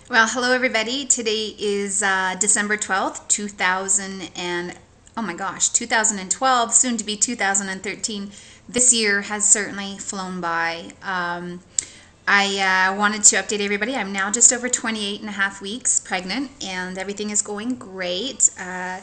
Well, hello everybody. Today is December 12th, oh my gosh, 2012, soon to be 2013. This year has certainly flown by. I wanted to update everybody. I'm now just over 28 and a half weeks pregnant, and everything is going great. I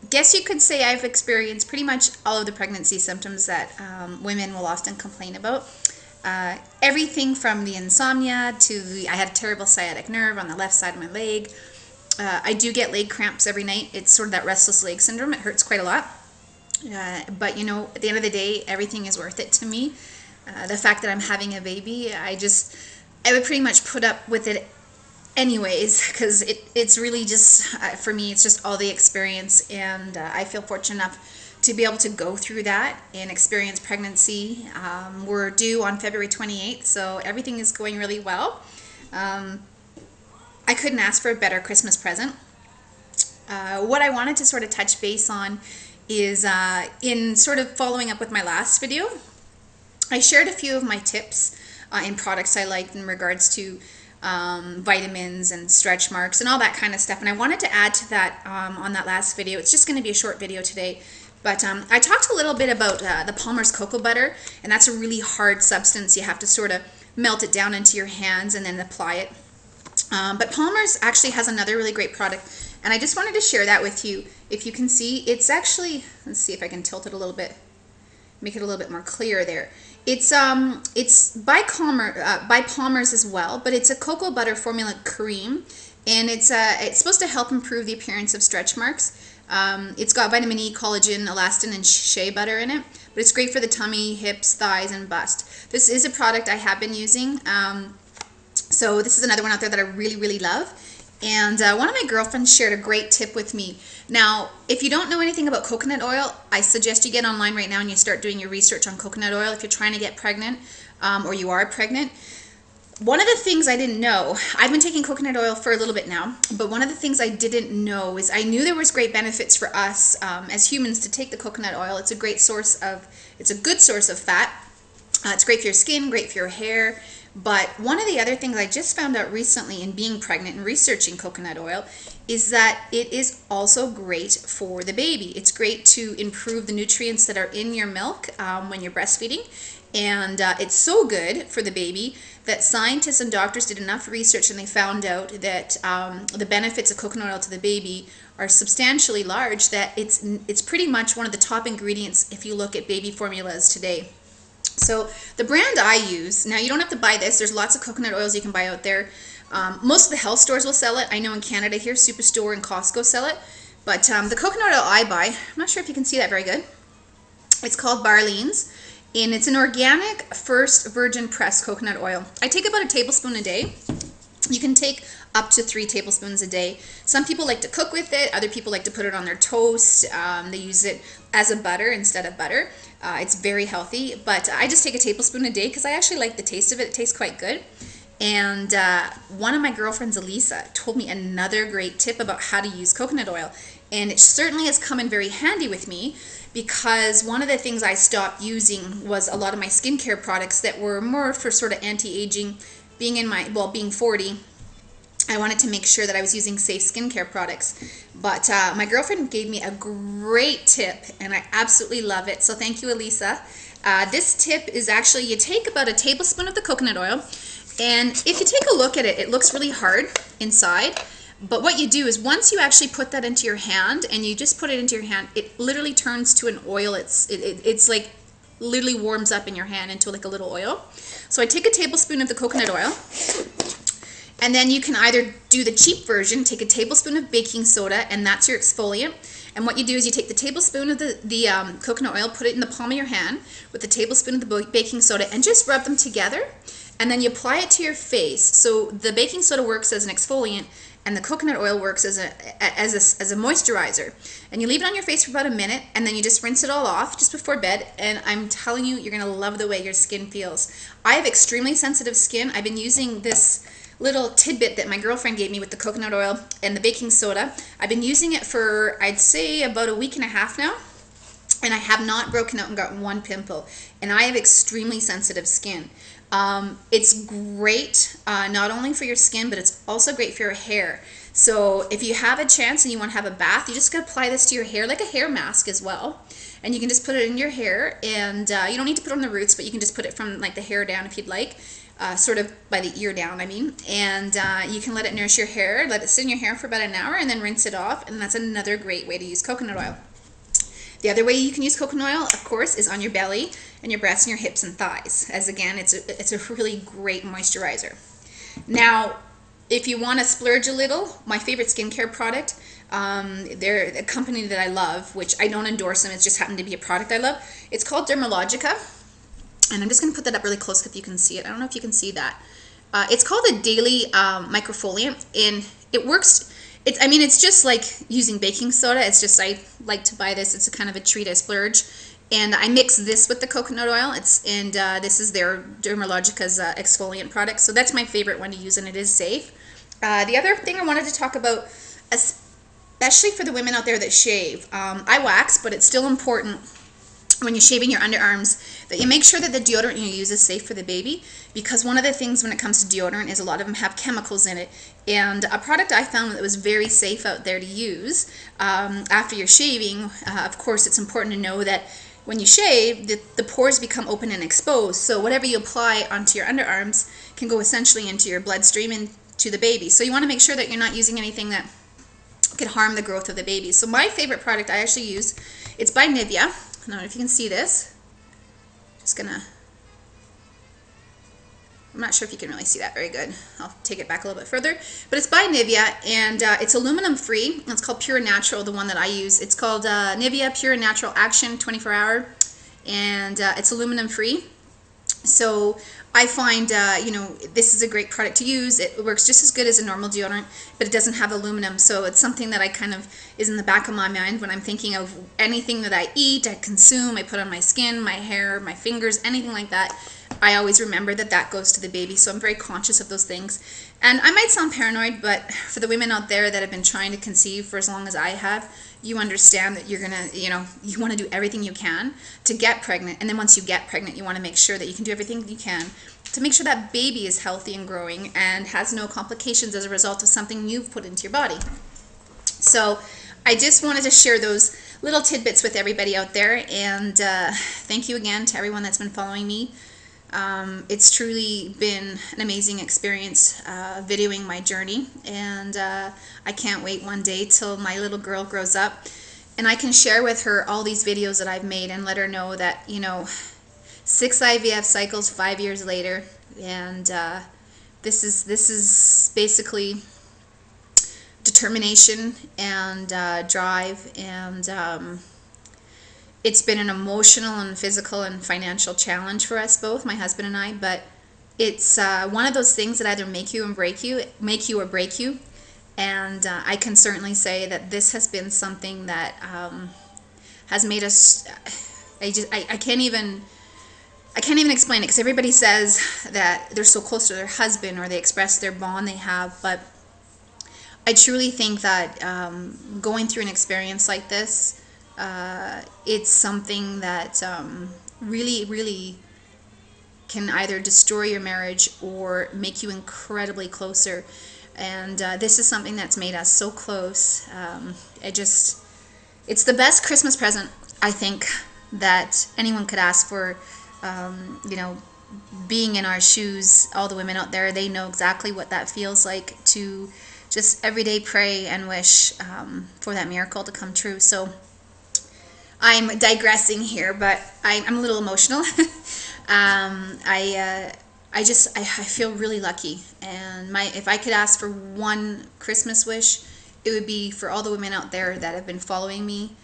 guess you could say I've experienced pretty much all of the pregnancy symptoms that women will often complain about. Everything from the insomnia to I had a terrible sciatic nerve on the left side of my leg. I do get leg cramps every night. It's sort of that restless leg syndrome. It hurts quite a lot. But you know, at the end of the day, everything is worth it to me. The fact that I'm having a baby, I would pretty much put up with it anyways, because it's really just, for me, it's just all the experience, and I feel fortunate enough to be able to go through that and experience pregnancy. We're due on February 28th, so everything is going really well. I couldn't ask for a better Christmas present. What I wanted to sort of touch base on is in sort of following up with my last video, I shared a few of my tips in products I liked in regards to vitamins and stretch marks and all that kind of stuff, and I wanted to add to that on that last video. It's just going to be a short video today, but I talked a little bit about the Palmer's cocoa butter, and that's a really hard substance. You have to sort of melt it down into your hands and then apply it. But Palmer's actually has another really great product, and I just wanted to share that with you. If you can see, it's actually, let's see if I can tilt it a little bit, make it a little bit more clear there. It's by Palmer's as well, but it's a cocoa butter formula cream, and it's supposed to help improve the appearance of stretch marks. It's got vitamin E, collagen, elastin, and shea butter in it, but it's great for the tummy, hips, thighs, and bust. This is a product I have been using, so this is another one out there that I really love. And one of my girlfriends shared a great tip with me. Now, if you don't know anything about coconut oil, I suggest you get online right now and you start doing your research on coconut oil if you're trying to get pregnant or you are pregnant. One of the things I didn't know, I've been taking coconut oil for a little bit now, but one of the things I didn't know is I knew there was great benefits for us as humans to take the coconut oil. It's a good source of fat. It's great for your skin, great for your hair. But one of the other things I just found out recently in being pregnant and researching coconut oil is that it is also great for the baby. It's great to improve the nutrients that are in your milk when you're breastfeeding. And it's so good for the baby that scientists and doctors did enough research and they found out that the benefits of coconut oil to the baby are substantially large, that it's pretty much one of the top ingredients if you look at baby formulas today. So the brand I use, now you don't have to buy this, there's lots of coconut oils you can buy out there. Most of the health stores will sell it. I know in Canada here, Superstore and Costco sell it. But the coconut oil I buy, I'm not sure if you can see that very good. It's called Barlean's, and it's an organic first virgin pressed coconut oil. I take about a tablespoon a day. You can take up to 3 tablespoons a day. Some people like to cook with it. Other people like to put it on their toast. They use it as a butter instead of butter. It's very healthy, but I just take a tablespoon a day because I actually like the taste of it. It tastes quite good. And one of my girlfriends, Elisa, told me another great tip about how to use coconut oil. And it certainly has come in very handy with me, because one of the things I stopped using was a lot of my skincare products that were more for sort of anti-aging. Being 40, I wanted to make sure that I was using safe skincare products. But my girlfriend gave me a great tip, and I absolutely love it. So thank you, Elisa. This tip is actually, you take about a tablespoon of the coconut oil, and if you take a look at it, it looks really hard inside. But what you do is once you actually put that into your hand, and you just put it into your hand, it literally turns to an oil. It's like literally warms up in your hand into like a little oil. So I take a tablespoon of the coconut oil, and then you can either do the cheap version, take a tablespoon of baking soda, and that's your exfoliant. And what you do is you take the tablespoon of the coconut oil, put it in the palm of your hand with the tablespoon of the baking soda, and just rub them together. And then you apply it to your face. So the baking soda works as an exfoliant, and the coconut oil works as a moisturizer. And you leave it on your face for about a minute, and then you just rinse it all off just before bed, and I'm telling you, you're going to love the way your skin feels. I have extremely sensitive skin. I've been using this little tidbit that my girlfriend gave me with the coconut oil and the baking soda. I've been using it for, I'd say, about a week and a half now, and I have not broken out and gotten one pimple. And I have extremely sensitive skin. It's great not only for your skin, but it's also great for your hair. So if you have a chance and you want to have a bath, you just gotta apply this to your hair like a hair mask as well. And you can just put it in your hair, and you don't need to put it on the roots, but you can just put it from like the hair down if you'd like, sort of by the ear down, I mean. And you can let it nourish your hair, let it sit in your hair for about an hour, and then rinse it off. And that's another great way to use coconut oil. The other way you can use coconut oil, of course, is on your belly and your breasts and your hips and thighs, as again, it's a really great moisturizer. Now, if you want to splurge a little, my favorite skincare product, they're a company that I love, which I don't endorse them, it's just happened to be a product I love. It's called Dermalogica, and I'm just going to put that up really close if you can see it. I don't know if you can see that. It's called a daily microfoliant, and it works. I mean, it's just like using baking soda. It's just, I like to buy this. It's a kind of a treat, I splurge. And I mix this with the coconut oil. This is their Dermalogica's exfoliant product. So that's my favorite one to use, and it is safe. The other thing I wanted to talk about, especially for the women out there that shave, I wax, but it's still important when you're shaving your underarms that you make sure that the deodorant you use is safe for the baby, because one of the things when it comes to deodorant is a lot of them have chemicals in it. And a product I found that was very safe out there to use after you're shaving, of course it's important to know that when you shave, the pores become open and exposed, so whatever you apply onto your underarms can go essentially into your bloodstream and to the baby. So you want to make sure that you're not using anything that could harm the growth of the baby. So my favorite product I actually use, it's by Nivea. I don't know if you can see this. I'm not sure if you can really see that very good. I'll take it back a little bit further. But it's by Nivea, and it's aluminum free. It's called Pure Natural, the one that I use. It's called Nivea Pure Natural Action 24 Hour, and it's aluminum free. So I find, this is a great product to use. It works just as good as a normal deodorant, but it doesn't have aluminum. So it's something that I kind of is in the back of my mind when I'm thinking of anything that I eat, I consume, I put on my skin, my hair, my fingers, anything like that. I always remember that that goes to the baby. So I'm very conscious of those things. And I might sound paranoid, but for the women out there that have been trying to conceive for as long as I have, you understand that you're going to, you want to do everything you can to get pregnant. And then once you get pregnant, you want to make sure that you can do everything you can to make sure that baby is healthy and growing and has no complications as a result of something you've put into your body. So I just wanted to share those little tidbits with everybody out there. And thank you again to everyone that's been following me. It's truly been an amazing experience videoing my journey, and I can't wait one day till my little girl grows up and I can share with her all these videos that I've made and let her know that, 6 IVF cycles 5 years later, and this is basically determination and drive, and it's been an emotional and physical and financial challenge for us both, my husband and I, but it's one of those things that either make you or break you. And I can certainly say that this has been something that has made us, I can't even explain it, because everybody says that they're so close to their husband or they express their bond they have, but I truly think that going through an experience like this, it's something that really, really can either destroy your marriage or make you incredibly closer. And this is something that's made us so close. It's the best Christmas present, I think, that anyone could ask for. Being in our shoes, all the women out there, they know exactly what that feels like to just every day pray and wish for that miracle to come true. So I'm digressing here, but I'm a little emotional. I feel really lucky, and if I could ask for one Christmas wish, it would be for all the women out there that have been following me,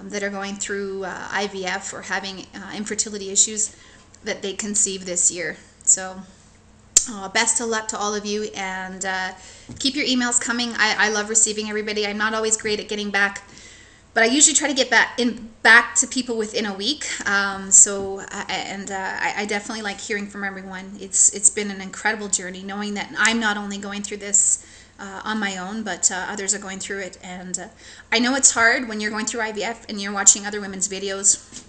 that are going through IVF or having infertility issues, that they conceive this year. So best of luck to all of you, and keep your emails coming. I love receiving everybody. I'm not always great at getting back, but I usually try to get back to people within a week. I definitely like hearing from everyone. It's been an incredible journey, knowing that I'm not only going through this on my own, but others are going through it. And I know it's hard when you're going through IVF and you're watching other women's videos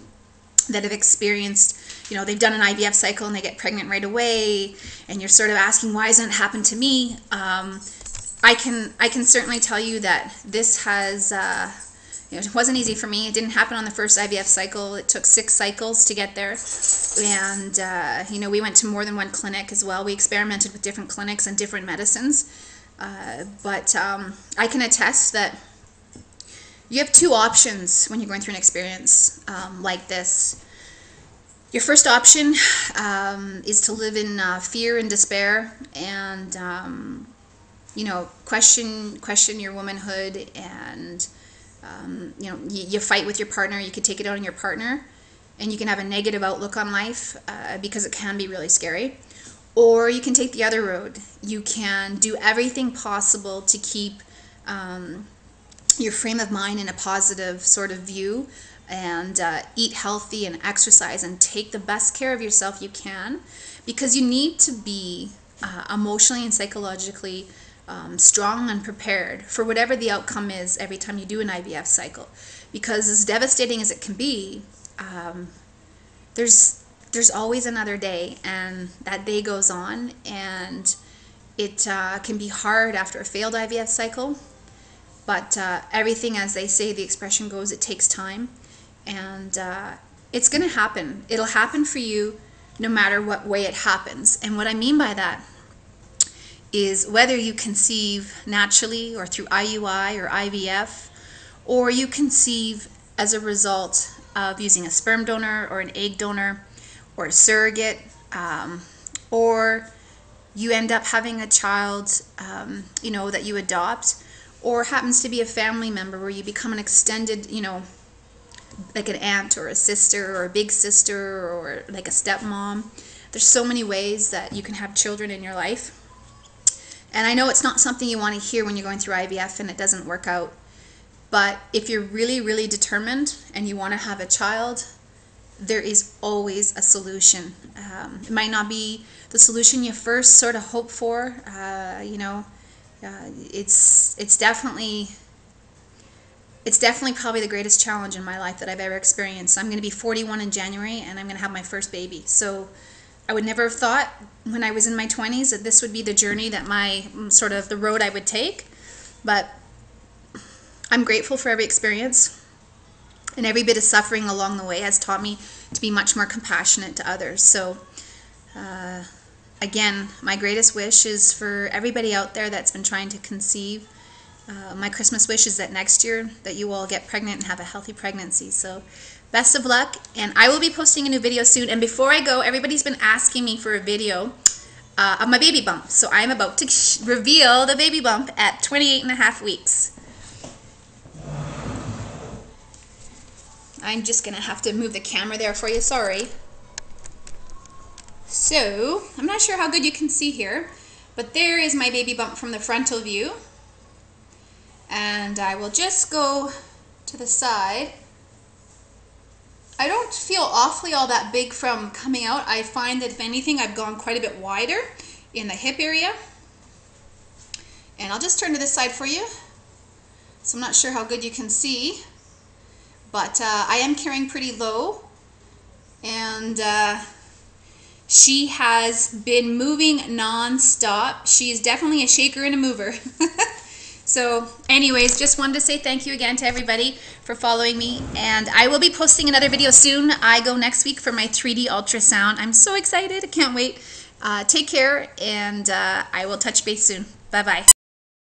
that have experienced, you know, they've done an IVF cycle and they get pregnant right away, and you're sort of asking, why hasn't it happened to me? I can certainly tell you that this has, you know, it wasn't easy for me. It didn't happen on the first IVF cycle. It took 6 cycles to get there. And, you know, we went to more than one clinic as well. We experimented with different clinics and different medicines. But I can attest that you have 2 options when you're going through an experience like this. Your first option is to live in fear and despair and, you know, question your womanhood, and, you know, you fight with your partner. You could take it out on your partner, and you can have a negative outlook on life because it can be really scary. Or you can take the other road. You can do everything possible to keep your frame of mind in a positive sort of view, and eat healthy and exercise and take the best care of yourself you can, because you need to be emotionally and psychologically strong and prepared for whatever the outcome is every time you do an IVF cycle. Because as devastating as it can be, there's always another day, and that day goes on, and it can be hard after a failed IVF cycle. But everything, as they say, the expression goes, it takes time. And it's going to happen. It'll happen for you no matter what way it happens. And what I mean by that is whether you conceive naturally or through IUI or IVF, or you conceive as a result of using a sperm donor or an egg donor or a surrogate, or you end up having a child, you know, that you adopt, or happens to be a family member where you become an extended, you know, like an aunt or a sister or a big sister or like a stepmom. There's so many ways that you can have children in your life. And I know it's not something you want to hear when you're going through IVF and it doesn't work out. But if you're really, really determined and you want to have a child, there is always a solution. It might not be the solution you first sort of hope for. You know, it's definitely probably the greatest challenge in my life that I've ever experienced. I'm going to be 41 in January, and I'm going to have my first baby. So I would never have thought when I was in my 20s that this would be the journey, that my sort of the road I would take. But I'm grateful for every experience, and every bit of suffering along the way has taught me to be much more compassionate to others. So again, my greatest wish is for everybody out there that's been trying to conceive. My Christmas wish is that next year that you all get pregnant and have a healthy pregnancy. So best of luck, and I will be posting a new video soon. And before I go, everybody's been asking me for a video of my baby bump. So I'm about to reveal the baby bump at 28.5 weeks. I'm just gonna have to move the camera there for you, sorry. So, I'm not sure how good you can see here, but there is my baby bump from the frontal view. And I will just go to the side. I don't feel awfully all that big from coming out. I find that if anything, I've gone quite a bit wider in the hip area. And I'll just turn to this side for you. So I'm not sure how good you can see, but I am carrying pretty low. And she has been moving non-stop. She is definitely a shaker and a mover. So anyways, just wanted to say thank you again to everybody for following me, and I will be posting another video soon. I go next week for my 3D ultrasound. I'm so excited. I can't wait. Take care, and I will touch base soon. Bye-bye.